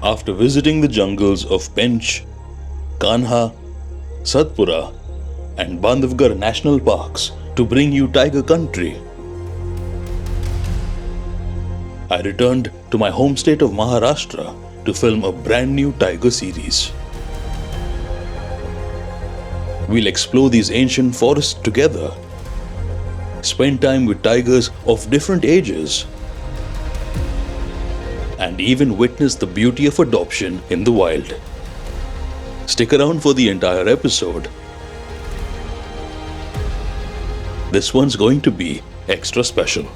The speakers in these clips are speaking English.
After visiting the jungles of Pench, Kanha, Satpura, and Bandhavgarh national parks to bring you tiger country, I returned to my home state of Maharashtra to film a brand new tiger series. We'll explore these ancient forests together, spend time with tigers of different ages, and even witness the beauty of adoption in the wild. Stick around for the entire episode. This one's going to be extra special.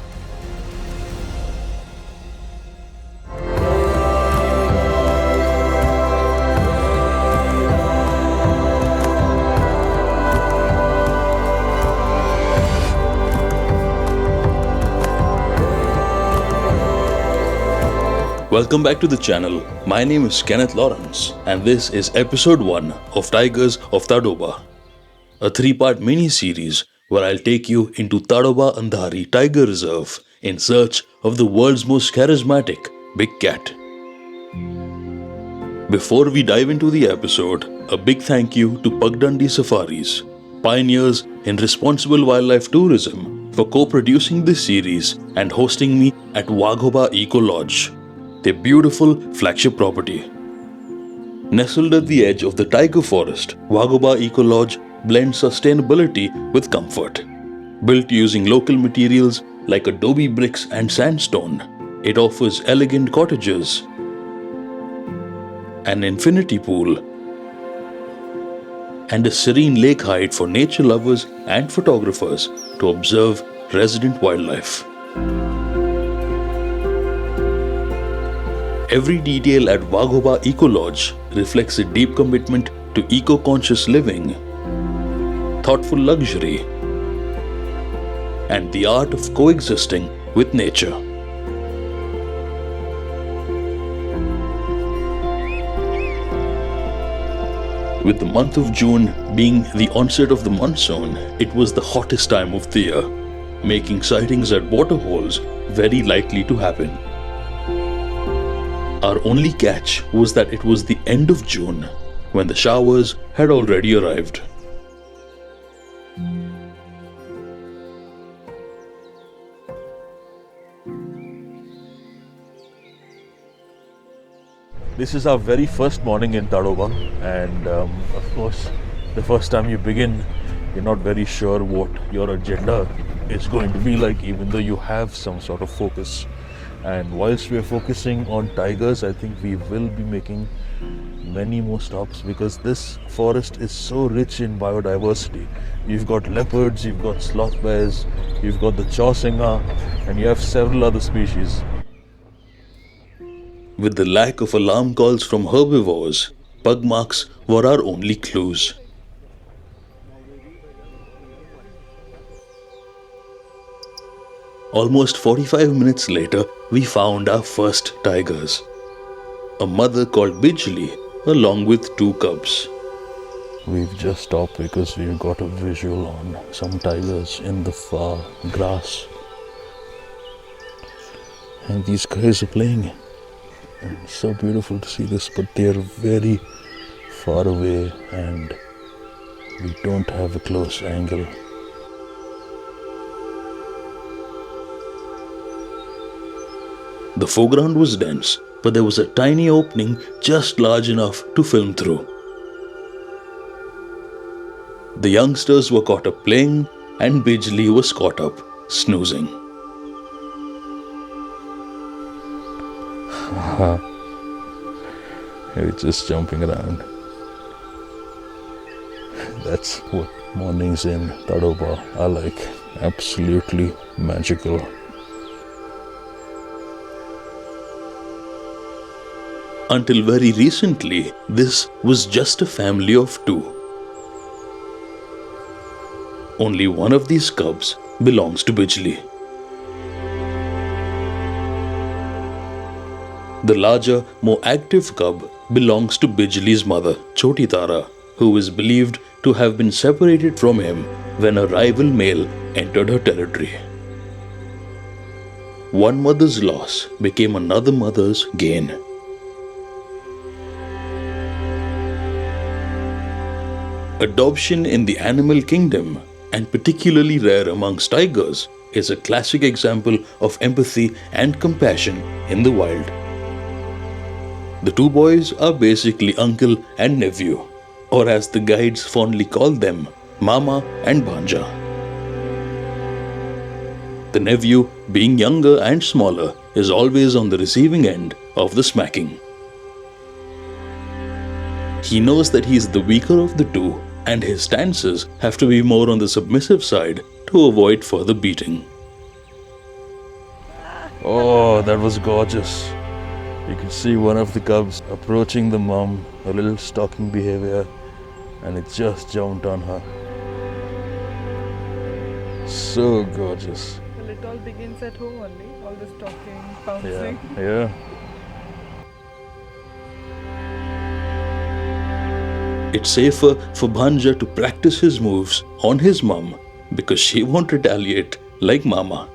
Welcome back to the channel. My name is Kenneth and this is episode 1 of Tigers of Tadoba, a 3-part mini-series where I'll take you into Tadoba-Andhari Tiger Reserve in search of the world's most charismatic big cat. Before we dive into the episode, a big thank you to Pagdandi Safaris, pioneers in responsible wildlife tourism, for co-producing this series and hosting me at Waghoba Eco Lodge, their beautiful flagship property. Nestled at the edge of the tiger forest, Waghoba Eco Lodge blends sustainability with comfort. Built using local materials like adobe bricks and sandstone, it offers elegant cottages, an infinity pool, and a serene lake height for nature lovers and photographers to observe resident wildlife. Every detail at Waghoba Eco Lodge reflects a deep commitment to eco-conscious living, thoughtful luxury, and the art of coexisting with nature. With the month of June being the onset of the monsoon, it was the hottest time of the year, making sightings at waterholes very likely to happen. Our only catch was that it was the end of June, when the showers had already arrived. This is our very first morning in Tadoba, and of course, the first time you begin, you're not very sure what your agenda is going to be like, even though you have some sort of focus. And whilst we are focusing on tigers, I think we will be making many more stops because this forest is so rich in biodiversity. You've got leopards, you've got sloth bears, you've got the chausinga, and you have several other species. With the lack of alarm calls from herbivores, pug marks were our only clues. Almost 45 minutes later, we found our first tigers. A mother called Bijli, along with 2 cubs. We've just stopped because we've got a visual on some tigers in the far grass. And these guys are playing. And it's so beautiful to see this, but they're very far away and we don't have a close angle. The foreground was dense, but there was a tiny opening just large enough to film through. The youngsters were caught up playing, and Bijli was caught up snoozing. You're just jumping around. That's what mornings in Tadoba are like. Absolutely magical. Until very recently, this was just a family of 2. Only one of these cubs belongs to Bijli. The larger, more active cub belongs to Bijli's mother, Choti Tara, who is believed to have been separated from him when a rival male entered her territory. One mother's loss became another mother's gain. Adoption in the animal kingdom, and particularly rare amongst tigers, is a classic example of empathy and compassion in the wild. The two boys are basically uncle and nephew, or as the guides fondly call them, Mama and Bhanja. The nephew, being younger and smaller, is always on the receiving end of the smacking. He knows that he is the weaker of the two, and his stances have to be more on the submissive side to avoid further beating. Oh, that was gorgeous. You can see one of the cubs approaching the mom, a little stalking behavior, and it just jumped on her. So gorgeous. Well, it all begins at home only. All this talking, pouncing. Yeah. It's safer for Bhanja to practice his moves on his mum because she won't retaliate like Mama.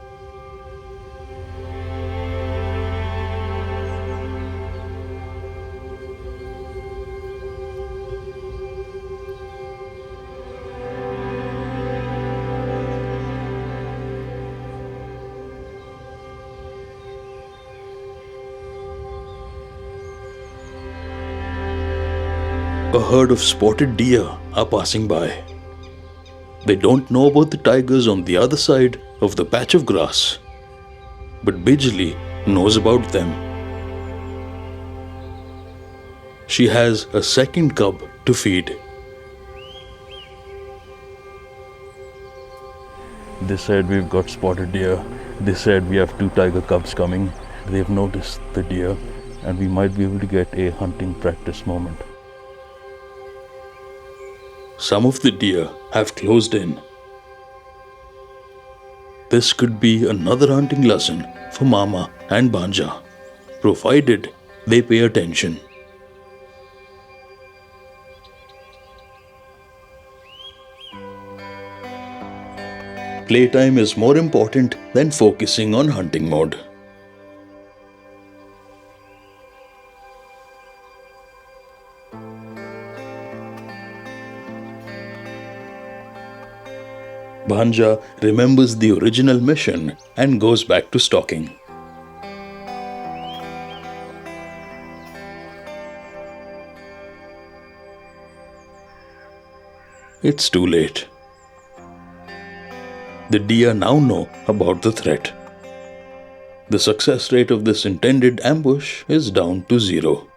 A herd of spotted deer are passing by. They don't know about the tigers on the other side of the patch of grass, but Bijli knows about them. She has a second cub to feed. They said we've got spotted deer. They said we have two tiger cubs coming. They've noticed the deer, and we might be able to get a hunting practice moment. Some of the deer have closed in. This could be another hunting lesson for Mama and Bhanja, provided they pay attention. Playtime is more important than focusing on hunting mode. Bhanja remembers the original mission and goes back to stalking. It's too late. The deer now know about the threat. The success rate of this intended ambush is down to 0.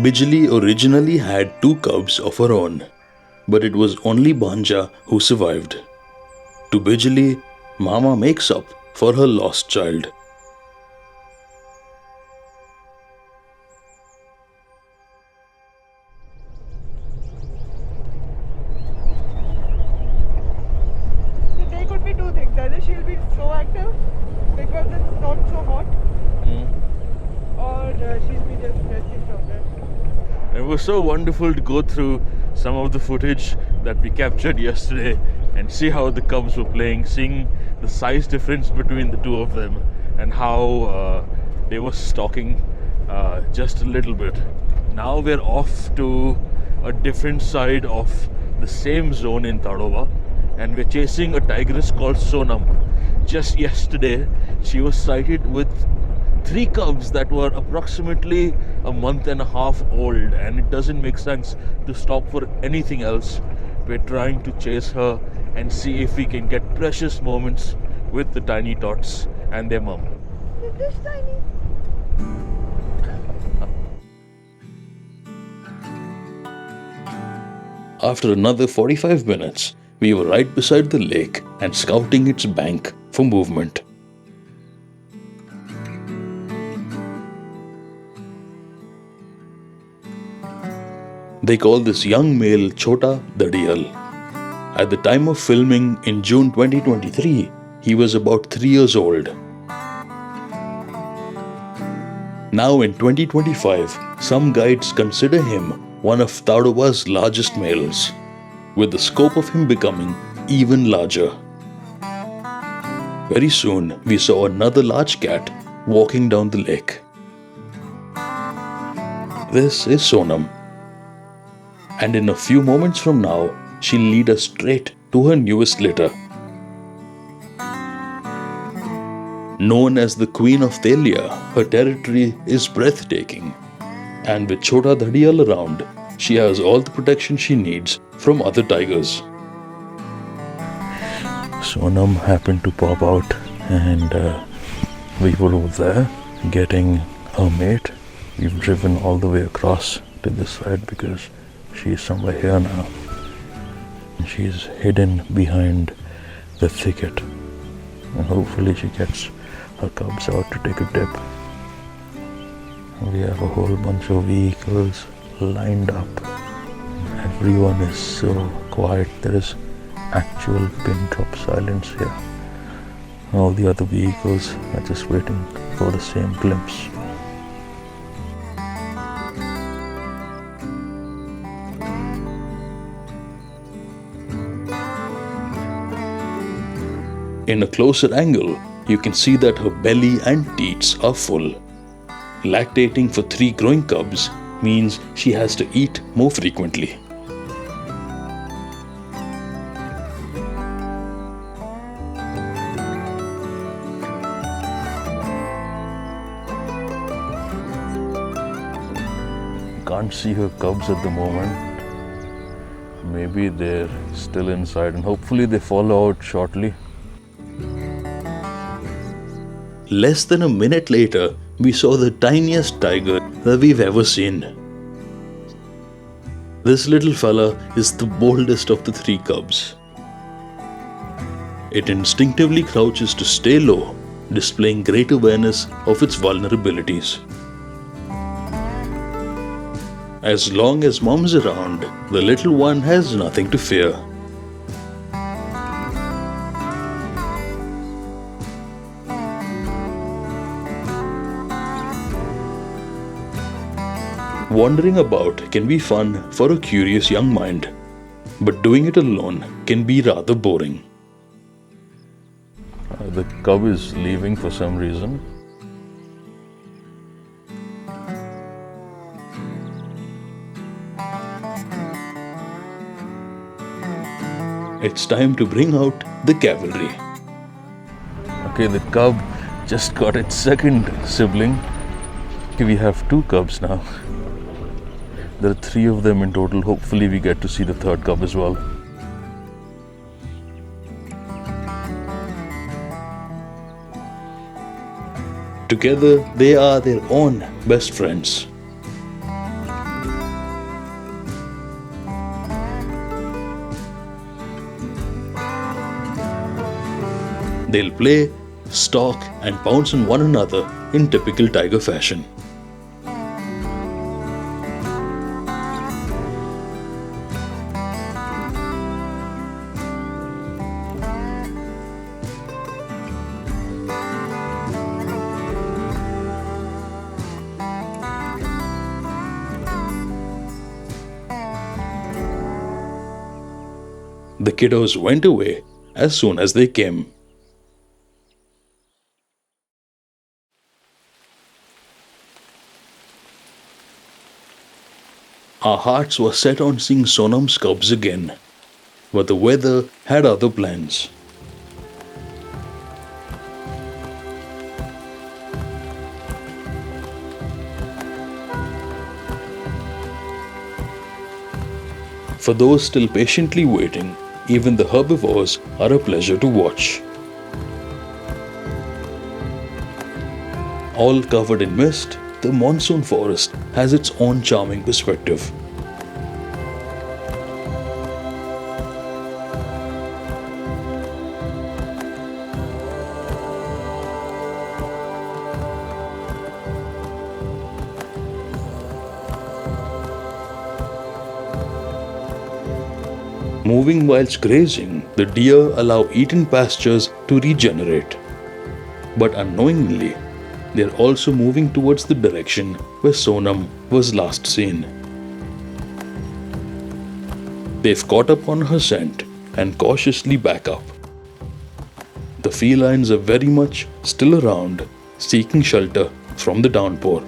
Bijli originally had 2 cubs of her own, but it was only Bhanja who survived. To Bijli, Mama makes up for her lost child. There could be two things. Either she'll be so active because it's not so hot, or she'll be just resting from it. It was so wonderful to go through some of the footage that we captured yesterday and see how the cubs were playing, seeing the size difference between the two of them and how they were stalking just a little bit. Now we're off to a different side of the same zone in Tadoba, and we're chasing a tigress called Sonam. Just yesterday, she was sighted with 3 cubs that were approximately a month and a half old, and it doesn't make sense to stop for anything else. We're trying to chase her and see if we can get precious moments with the tiny tots and their mum. They're this tiny. After another 45 minutes, we were right beside the lake and scouting its bank for movement. They call this young male Chota Dadiyal. At the time of filming in June 2023, he was about 3 years old. Now in 2025, some guides consider him one of Tadoba's largest males, with the scope of him becoming even larger. Very soon, we saw another large cat walking down the lake. This is Sonam. And in a few moments from now, she'll lead us straight to her newest litter. Known as the Queen of Telia, her territory is breathtaking. And with Chota Dhadiyal around, she has all the protection she needs from other tigers. Sonam happened to pop out and we were over there getting her mate. We've driven all the way across to this side because she's somewhere here now. She's hidden behind the thicket and hopefully she gets her cubs out to take a dip. We have a whole bunch of vehicles lined up. Everyone is so quiet. There is actual pin drop silence here. All the other vehicles are just waiting for the same glimpse. In a closer angle, you can see that her belly and teats are full. Lactating for 3 growing cubs means she has to eat more frequently. Can't see her cubs at the moment. Maybe they're still inside and hopefully they follow out shortly. Less than a minute later, we saw the tiniest tiger that we've ever seen. This little fella is the boldest of the 3 cubs. It instinctively crouches to stay low, displaying great awareness of its vulnerabilities. As long as mom's around, the little one has nothing to fear. Wandering about can be fun for a curious young mind, but doing it alone can be rather boring. The cub is leaving for some reason. It's time to bring out the cavalry. Okay, the cub just got its second sibling. Okay, we have 2 cubs now. There are 3 of them in total. Hopefully we get to see the 3rd cub as well. Together, they are their own best friends. They'll play, stalk, and pounce on one another in typical tiger fashion. The kiddos went away as soon as they came. Our hearts were set on seeing Sonam's cubs again, but the weather had other plans. For those still patiently waiting, even the herbivores are a pleasure to watch. All covered in mist, the monsoon forest has its own charming perspective. Moving whilst grazing, the deer allow eaten pastures to regenerate. But unknowingly, they are also moving towards the direction where Sonam was last seen. They've caught up on her scent and cautiously back up. The felines are very much still around, seeking shelter from the downpour.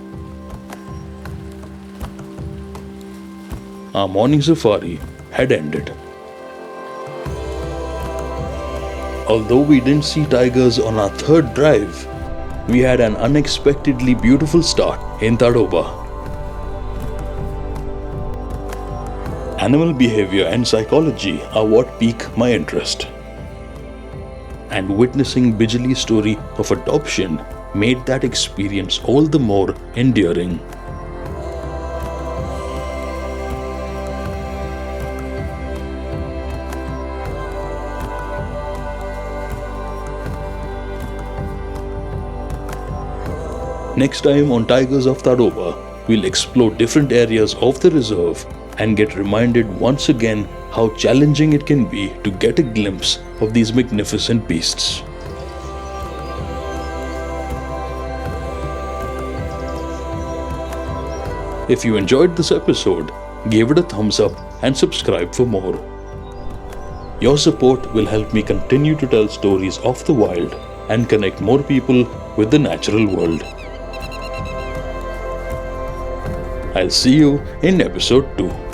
our morning safari had ended. Although we didn't see tigers on our third drive, we had an unexpectedly beautiful start in Tadoba. Animal behavior and psychology are what pique my interest. And witnessing Bijli's story of adoption made that experience all the more endearing. Next time on Tigers of Tadoba, we'll explore different areas of the reserve and get reminded once again how challenging it can be to get a glimpse of these magnificent beasts. If you enjoyed this episode, give it a thumbs up and subscribe for more. Your support will help me continue to tell stories of the wild and connect more people with the natural world. I'll see you in episode 2.